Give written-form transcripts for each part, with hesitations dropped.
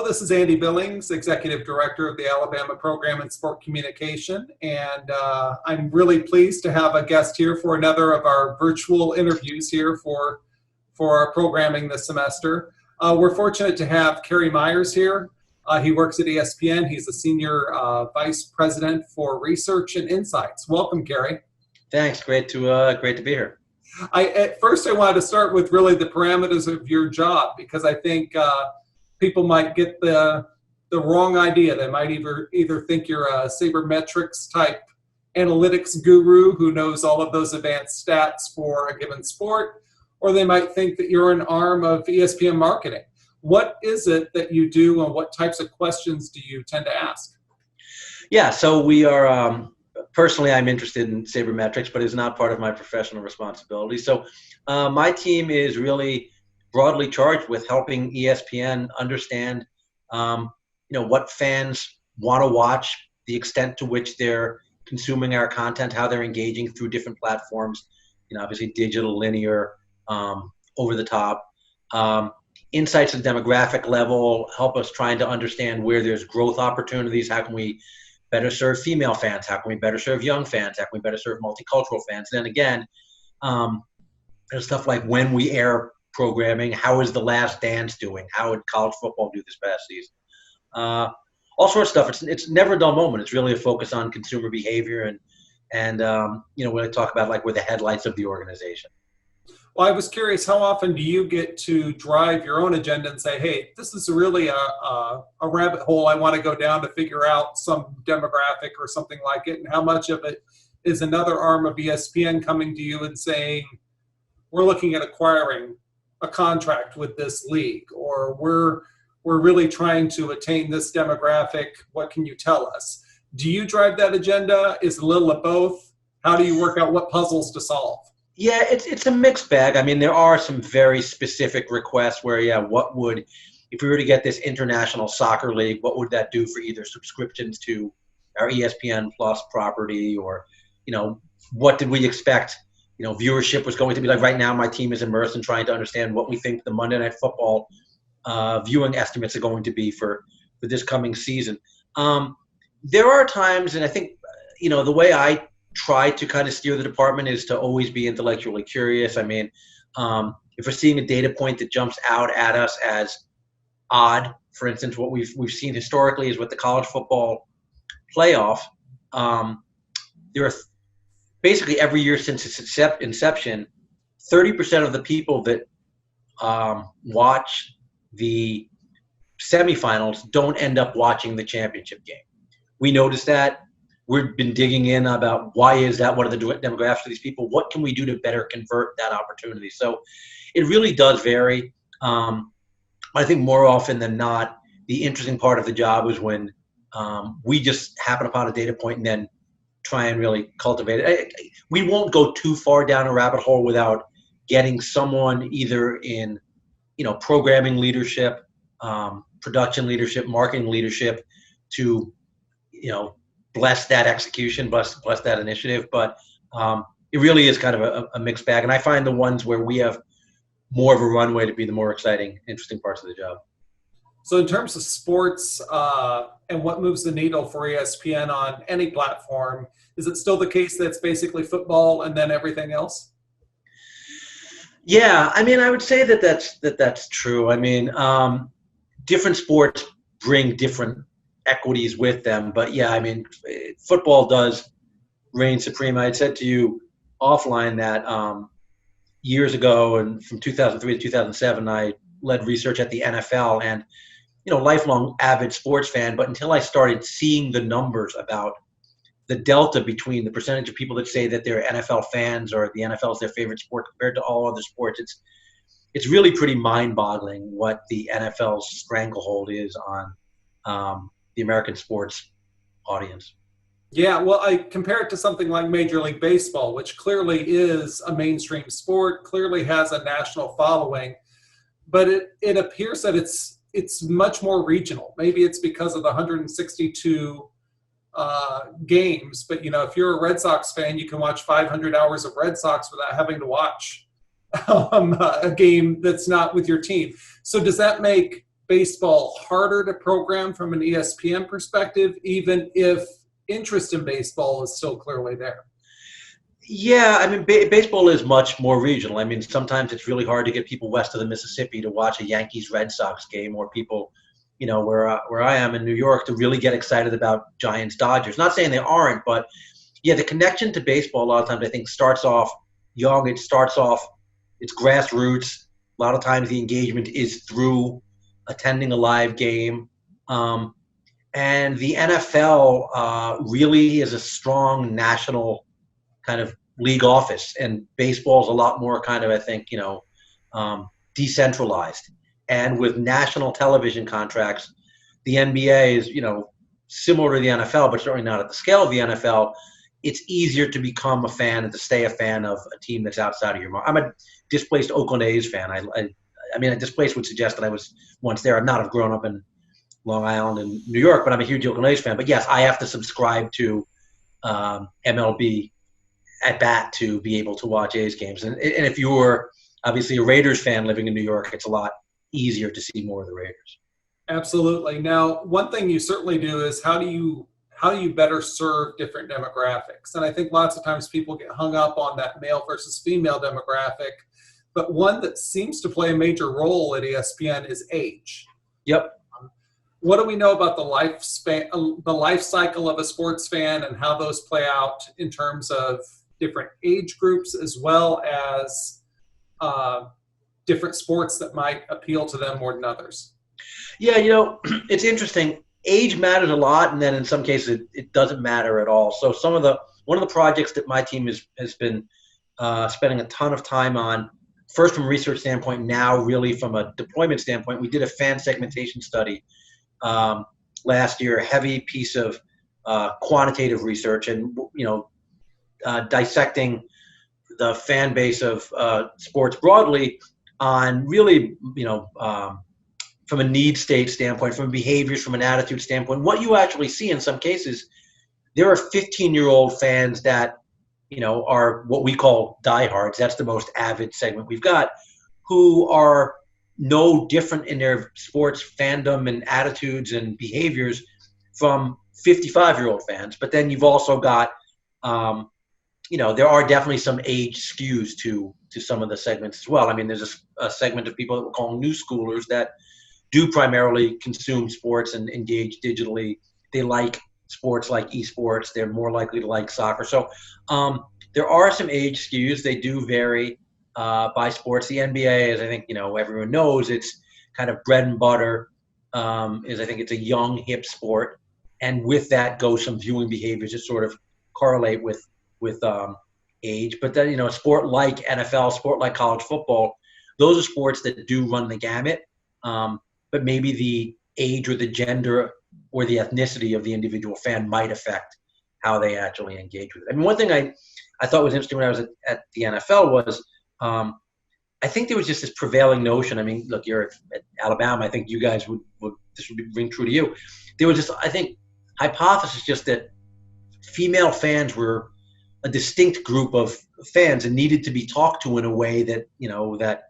Hello, this is Andy Billings, Executive Director of the Alabama Program in Sport Communication, and I'm really pleased to have a guest here for another of our virtual interviews here for our programming this semester. We're fortunate to have Cary Meyers here. He works at ESPN. He's the Senior Vice President for Research and Insights. Welcome, Cary. Thanks. Great to be here. At first, I wanted to start with really the parameters of your job, because I think people might get the wrong idea. They might either think you're a sabermetrics type analytics guru who knows all of those advanced stats for a given sport, or they might think that you're an arm of ESPN marketing. What is it that you do, and what types of questions do you tend to ask? Yeah, so we are personally, I'm interested in sabermetrics, but it's not part of my professional responsibility. So my team is really broadly charged with helping ESPN understand, what fans want to watch, the extent to which they're consuming our content, how they're engaging through different platforms, obviously digital, linear, over the top. Insights at demographic level help us trying to understand where there's growth opportunities. How can we better serve female fans? How can we better serve young fans? How can we better serve multicultural fans? Then again, there's stuff like when we air programming, how is The Last Dance doing? How did college football do this past season? All sorts of stuff. It's never a dull moment. It's really a focus on consumer behavior and when I talk about like we're the headlights of the organization. Well, I was curious, how often do you get to drive your own agenda and say, hey, this is really a rabbit hole I want to go down to figure out some demographic or something like it, and how much of it is another arm of ESPN coming to you and saying, we're looking at acquiring a contract with this league, or we're really trying to attain this demographic, what can you tell us? Do you drive that agenda? Is it a little of both? How do you work out what puzzles to solve? Yeah, it's a mixed bag. I mean, there are some very specific requests where, if we were to get this international soccer league, what would that do for either subscriptions to our ESPN Plus property, or, what did we expect, viewership was going to be like? Right now, my team is immersed in trying to understand what we think the Monday Night Football viewing estimates are going to be for this coming season. There are times, and I think, the way I try to kind of steer the department is to always be intellectually curious. I mean, if we're seeing a data point that jumps out at us as odd, for instance, what we've seen historically is with the college football playoff, there are basically every year since its inception, 30% of the people that watch the semifinals don't end up watching the championship game. We noticed that. We've been digging in about why is that, what are the demographics of these people, what can we do to better convert that opportunity. So it really does vary. I think more often than not, the interesting part of the job is when we just happen upon a data point and then try and really cultivate it. We won't go too far down a rabbit hole without getting someone either in, programming leadership, production leadership, marketing leadership to, bless that execution, bless that initiative. But it really is kind of a mixed bag. And I find the ones where we have more of a runway to be the more exciting, interesting parts of the job. So in terms of sports and what moves the needle for ESPN on any platform, is it still the case that it's basically football and then everything else? Yeah, I mean, I would say that's true. I mean, different sports bring different equities with them, but yeah, I mean, football does reign supreme. I had said to you offline that years ago, and from 2003 to 2007, I led research at the NFL, and lifelong avid sports fan. But until I started seeing the numbers about the delta between the percentage of people that say that they're NFL fans or the NFL is their favorite sport compared to all other sports, it's really pretty mind-boggling what the NFL's stranglehold is on the American sports audience. Yeah, well, I compare it to something like Major League Baseball, which clearly is a mainstream sport, clearly has a national following, but it appears that it's much more regional. Maybe it's because of the 162 games, but if you're a Red Sox fan, you can watch 500 hours of Red Sox without having to watch a game that's not with your team. So does that make baseball harder to program from an ESPN perspective, even if interest in baseball is still clearly there? Yeah, I mean, baseball is much more regional. I mean, sometimes it's really hard to get people west of the Mississippi to watch a Yankees-Red Sox game, or people, where I am in New York, to really get excited about Giants-Dodgers. Not saying they aren't, but yeah, the connection to baseball a lot of times I think starts off young. It's grassroots. A lot of times the engagement is through attending a live game. And the NFL really is a strong national kind of league office, and baseball's a lot more kind of, I think, decentralized. And with national television contracts, the NBA is, similar to the NFL, but certainly not at the scale of the NFL. It's easier to become a fan and to stay a fan of a team that's outside of your market. I'm a displaced Oakland A's fan. I mean, a displaced would suggest that I was once there. I've not have grown up in Long Island and New York, but I'm a huge Oakland A's fan. But yes, I have to subscribe to MLB at bat to be able to watch A's games. And if you're obviously a Raiders fan living in New York, it's a lot easier to see more of the Raiders. Absolutely. Now, one thing you certainly do is how do you better serve different demographics? And I think lots of times people get hung up on that male versus female demographic, but one that seems to play a major role at ESPN is age. Yep. What do we know about the life cycle of a sports fan, and how those play out in terms of different age groups, as well as different sports that might appeal to them more than others? Yeah, it's interesting. Age matters a lot, and then in some cases it doesn't matter at all. So one of the projects that my team has been spending a ton of time on, first from a research standpoint, now really from a deployment standpoint, we did a fan segmentation study last year, a heavy piece of quantitative research, and dissecting the fan base of sports broadly on really, from a need state standpoint, from behaviors, from an attitude standpoint. What you actually see in some cases, there are 15-year-old fans that, are what we call diehards. That's the most avid segment we've got, who are no different in their sports fandom and attitudes and behaviors from 55-year-old fans. But then you've also got, there are definitely some age skews to some of the segments as well. I mean, there's a segment of people that we're calling new schoolers that do primarily consume sports and engage digitally. They like sports like esports. They're more likely to like soccer. So there are some age skews. They do vary by sports. The NBA, as I think everyone knows, it's kind of bread and butter. I think it's a young, hip sport, and with that goes some viewing behaviors that sort of correlate with age. But then a sport like NFL, sport like college football, those are sports that do run the gamut. But maybe the age or the gender or the ethnicity of the individual fan might affect how they actually engage with it. I mean, one thing I thought was interesting when I was at the NFL was I think there was just this prevailing notion. I mean, look, you're at Alabama. I think you guys this would ring true to you. There was just, I think, hypothesis just that female fans were a distinct group of fans and needed to be talked to in a way that, that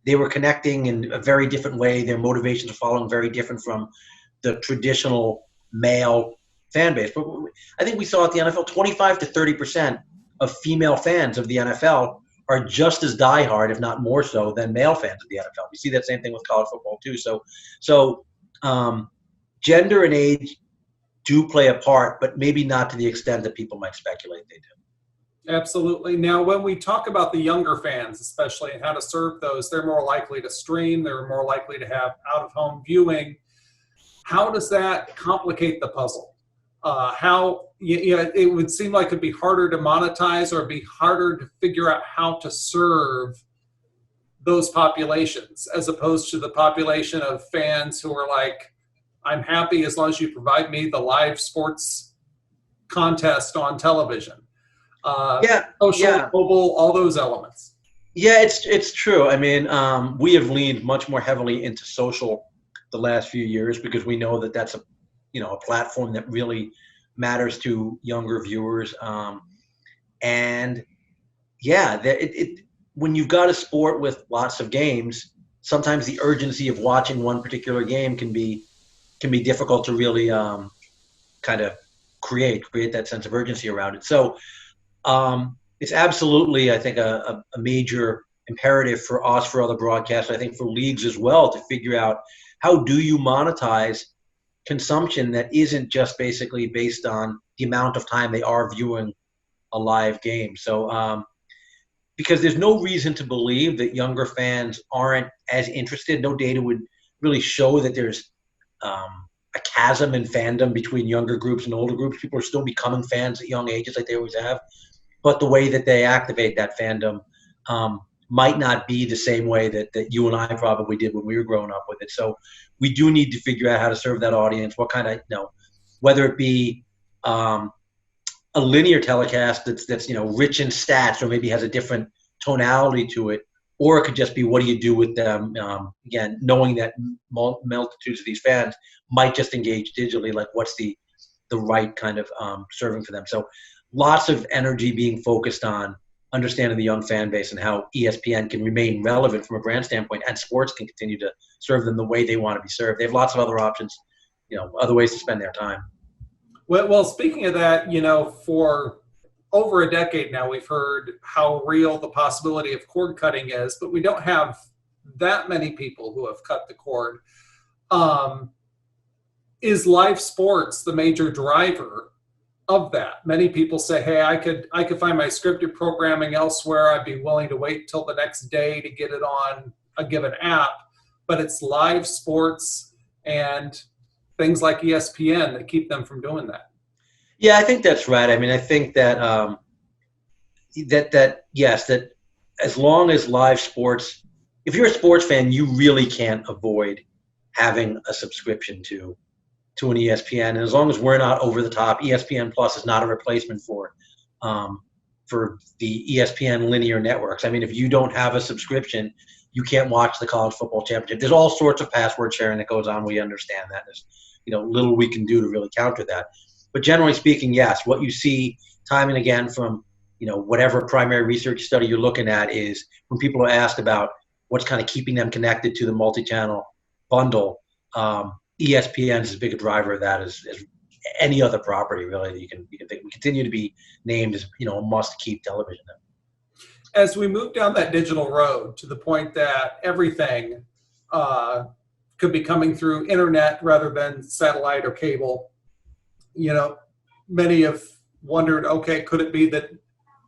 they were connecting in a very different way. Their motivations are following very different from the traditional male fan base. But I think we saw at the NFL 25 to 30% of female fans of the NFL are just as diehard, if not more so, than male fans of the NFL. We see that same thing with college football too. So gender and age do play a part, but maybe not to the extent that people might speculate they do. Absolutely. Now, when we talk about the younger fans, especially, and how to serve those, they're more likely to stream. They're more likely to have out-of-home viewing. How does that complicate the puzzle? It would seem like it'd be harder to monetize, or it'd be harder to figure out how to serve those populations, as opposed to the population of fans who are like, I'm happy as long as you provide me the live sports contest on television. Social, mobile, all those elements. Yeah, it's true. I mean, we have leaned much more heavily into social the last few years because we know that that's a platform that really matters to younger viewers. And yeah, when you've got a sport with lots of games, sometimes the urgency of watching one particular game can be difficult to really kind of create that sense of urgency around it. So it's absolutely, I think, a major imperative for us, for other broadcasts, I think for leagues as well, to figure out how do you monetize consumption that isn't just basically based on the amount of time they are viewing a live game. So because there's no reason to believe that younger fans aren't as interested. No data would really show that there's a chasm in fandom between younger groups and older groups. People are still becoming fans at young ages like they always have. But the way that they activate that fandom might not be the same way that you and I probably did when we were growing up with it. So we do need to figure out how to serve that audience, what kind of, whether it be a linear telecast that's rich in stats or maybe has a different tonality to it, or it could just be what do you do with them, again, knowing that multitudes of these fans might just engage digitally, like what's the right kind of serving for them. So lots of energy being focused on understanding the young fan base and how ESPN can remain relevant from a brand standpoint, and sports can continue to serve them the way they want to be served. They have lots of other options, other ways to spend their time. Well, speaking of that, for over a decade now, we've heard how real the possibility of cord cutting is, but we don't have that many people who have cut the cord. Is live sports the major driver of that? Many people say, hey, I could find my scripted programming elsewhere. I'd be willing to wait till the next day to get it on a given app, but it's live sports and things like ESPN that keep them from doing that. Yeah, I think that's right. I mean, I think that yes, that as long as live sports, if you're a sports fan, you really can't avoid having a subscription to an ESPN. And as long as we're not over the top, ESPN Plus is not a replacement for the ESPN linear networks. I mean, if you don't have a subscription, you can't watch the college football championship. There's all sorts of password sharing that goes on. We understand that. There's little we can do to really counter that. But generally speaking, yes, what you see time and again from whatever primary research study you're looking at is when people are asked about what's kind of keeping them connected to the multi-channel bundle, ESPN is as big a driver of that as any other property, really, that you can think. We continue to be named as a must-keep television. As we move down that digital road to the point that everything could be coming through internet rather than satellite or cable, many have wondered, okay, could it be that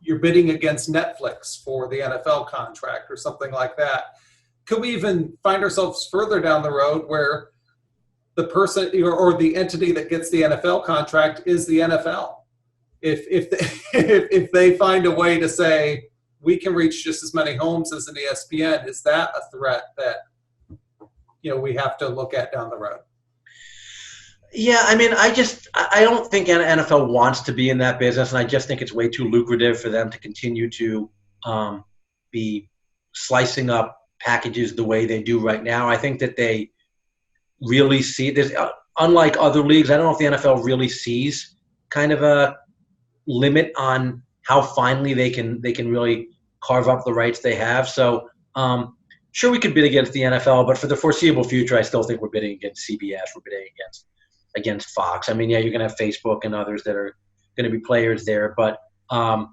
you're bidding against Netflix for the NFL contract or something like that? Could we even find ourselves further down the road where the person or the entity that gets the NFL contract is the NFL? If they find a way to say we can reach just as many homes as an ESPN, is that a threat that we have to look at down the road? Yeah, I mean, I don't think NFL wants to be in that business, and I just think it's way too lucrative for them to continue to be slicing up packages the way they do right now. I think that they really see this, unlike other leagues. I don't know if the NFL really sees kind of a limit on how finely they can really carve up the rights they have. So sure, we could bid against the NFL, but for the foreseeable future, I still think we're bidding against CBS. We're bidding against Fox. I mean, yeah, you're going to have Facebook and others that are going to be players there, but the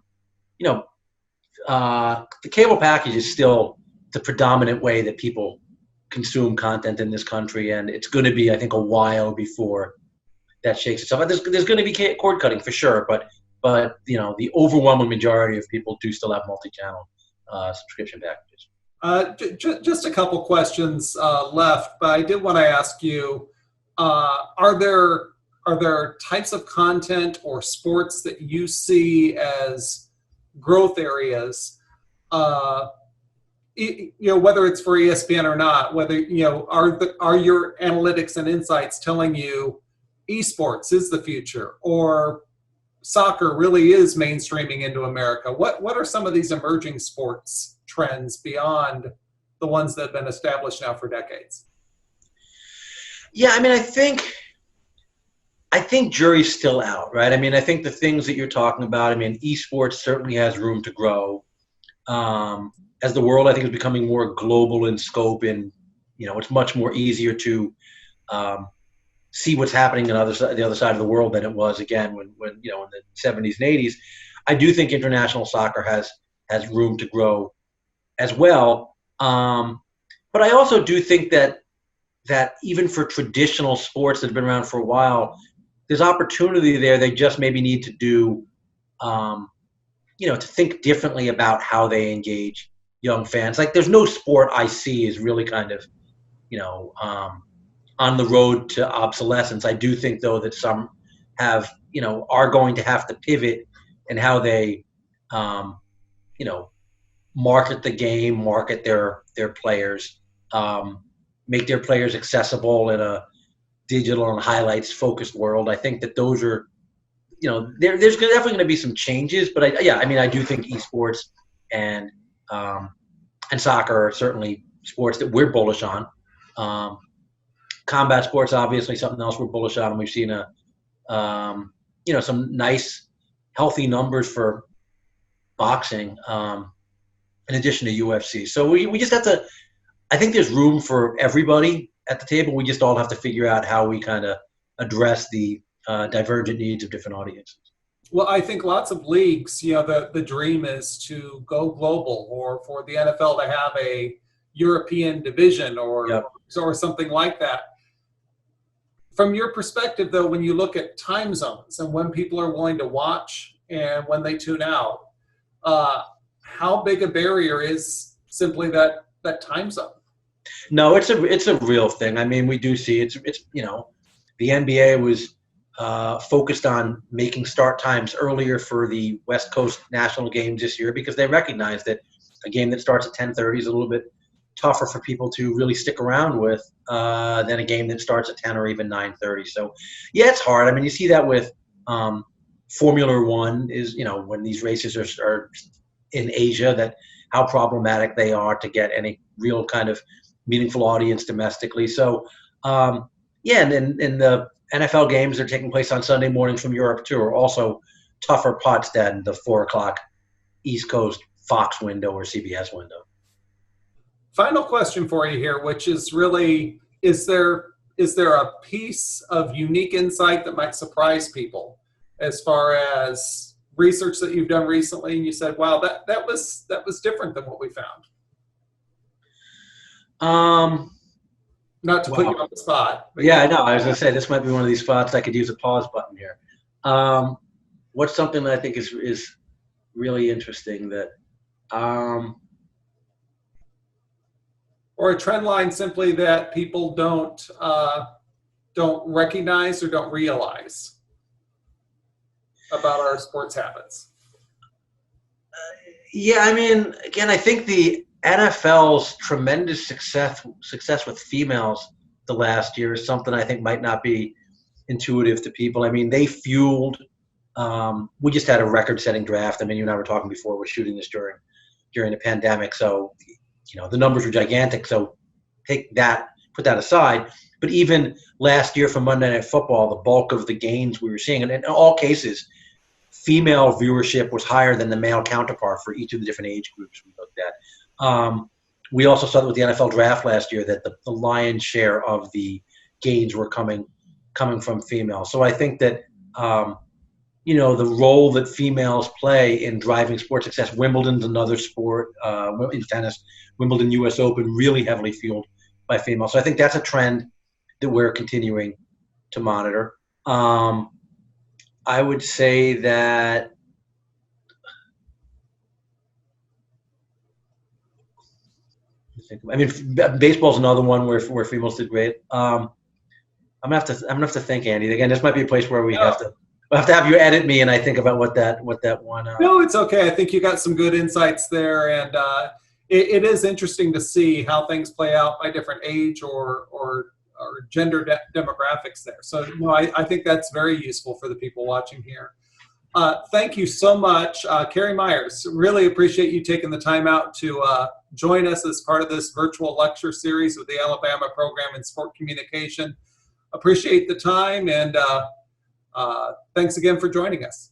cable package is still the predominant way that people consume content in this country, and it's going to be, I think, a while before that shakes itself out. There's going to be cord cutting for sure, but the overwhelming majority of people do still have multi-channel subscription packages. Just a couple questions left, but I did want to ask you: are there types of content or sports that you see as growth areas? Whether it's for ESPN or not, whether are your analytics and insights telling you esports is the future, or soccer really is mainstreaming into America? What are some of these emerging sports trends beyond the ones that have been established now for decades? Yeah, I mean, I think jury's still out, right? I mean, I think the things that you're talking about, I mean, esports certainly has room to grow. as the world, I think, is becoming more global in scope, and it's much more easier to see what's happening on the other side of the world than it was again when in the 70s and 80s. I do think international soccer has room to grow as well, but I also do think that even for traditional sports that have been around for a while, there's opportunity there. They just maybe need to do, to think differently about how they engage young fans. Like, there's no sport I see is really kind of, on the road to obsolescence. I do think, though, that some are going to have to pivot in how they, market the game, market their players, make their players accessible in a digital and highlights focused world. I think that those are, there's definitely going to be some changes, but I do think esports and soccer are certainly sports that we're bullish on. Combat sports, obviously, something else we're bullish on, and we've seen some nice, healthy numbers for boxing, in addition to UFC. So we just have to. I think there's room for everybody at the table. We just all have to figure out how we kind of address the divergent needs of different audiences. Well, I think lots of leagues, the dream is to go global, or for the NFL to have a European division or something like that. From your perspective, though, when you look at time zones and when people are willing to watch and when they tune out, how big a barrier is simply that time zone? No, it's a real thing. I mean, we do see it's the NBA was focused on making start times earlier for the West Coast national games this year because they recognize that a game that starts at 10:30 is a little bit tougher for people to really stick around with than a game that starts at 10 or even 9:30. So, yeah, it's hard. I mean, you see that with Formula One is, when these races are in Asia, that how problematic they are to get any real kind of meaningful audience domestically. So, and then in the NFL games that are taking place on Sunday mornings from Europe too are also tougher putts than the 4 o'clock East Coast Fox window or CBS window. Final question for you here, which is really, is there a piece of unique insight that might surprise people as far as research that you've done recently and you said, wow, that was different than what we found? Not to put you on the spot. Yeah, I know. I was going to say, this might be one of these spots I could use a pause button here. What's something that I think is really interesting that or a trend line simply that people don't recognize or don't realize about our sports habits? I mean, again, I think the NFL's tremendous success with females the last year is something I think might not be intuitive to people. I mean, they fueled. We just had a record-setting draft. I mean, you and I were talking before. We're shooting this during the pandemic, so the numbers were gigantic. So put that aside. But even last year for Monday Night Football, the bulk of the gains we were seeing, and in all cases, female viewership was higher than the male counterpart for each of the different age groups we looked at. We also saw that with the NFL draft last year that the lion's share of the gains were coming from females. So I think that the role that females play in driving sports success. Wimbledon's another sport in tennis. Wimbledon U.S. Open really heavily fueled by females. So I think that's a trend that we're continuing to monitor. I would say that baseball's another one where females did great. I'm gonna have to think, Andy. Again, this might be a place where we'll have to have you edit me, and I think about what that one. No, it's okay. I think you got some good insights there, and it is interesting to see how things play out by different age or gender demographics there. So I think that's very useful for the people watching here. Thank you so much, Cary Meyers. Really appreciate you taking the time out to join us as part of this virtual lecture series with the Alabama Program in Sport Communication. Appreciate the time, and thanks again for joining us.